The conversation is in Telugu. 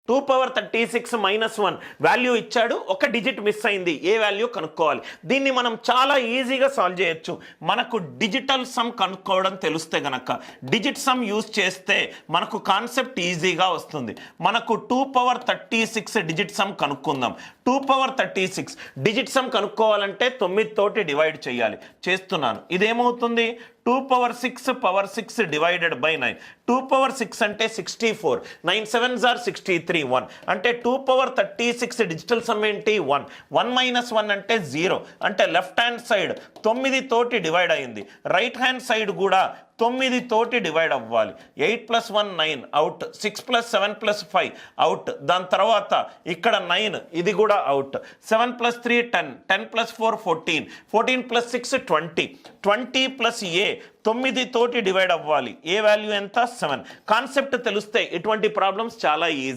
2 పవర్ 36 మైనస్ 1 వాల్యూ ఇచ్చాడు, ఒక డిజిట్ మిస్ అయింది, ఏ వాల్యూ కనుక్కోవాలి. దీన్ని మనం చాలా ఈజీగా సాల్వ్ చేయొచ్చు. మనకు డిజిటల్ సమ్ కనుక్కోవడం తెలిస్తే గనక డిజిట్ సమ్ యూజ్ చేస్తే మనకు కాన్సెప్ట్ ఈజీగా వస్తుంది. మనకు 2 పవర్ 36 డిజిట్ సమ్ కనుక్కుందాం. 2 పవర్ 36 డిజిట్ సమ్ కనుక్కోవాలంటే 9 తోటి డివైడ్ చేయాలి. చేస్తున్నాను. ఇదేమవుతుంది? 2 పవర్ 6 డివైడెడ్ బై 9. 2 పవర్ 6 అంటే 64. 9 7s are 63. 1 అంటే 2 పవర్ 36 డిజిటల్ సమ్ ఏంటి? 1. 1 మైనస్ 1 అంటే 0. అంటే లెఫ్ట్ హ్యాండ్ సైడ్ 9 తోటి డివైడ్ అయింది. రైట్ హ్యాండ్ సైడ్ కూడా 9 తోటి డివైడ్ అవ్వాలి. 8 + 1 9 అవుట్. 6 + 7 + 5 అవుట్. దాని తర్వాత ఇక్కడ 9 ఇది కూడా అవుట్. 7 + 3 10. 10 + 4 14. 14 + 6 20. 20 + a 9 తోటి డివైడ్ అవ్వాలి. ఏ వాల్యూ ఎంత? 7. కాన్సెప్ట్ తెలిస్తే ఇటువంటి ప్రాబ్లమ్స్ చాలా ఈజీ.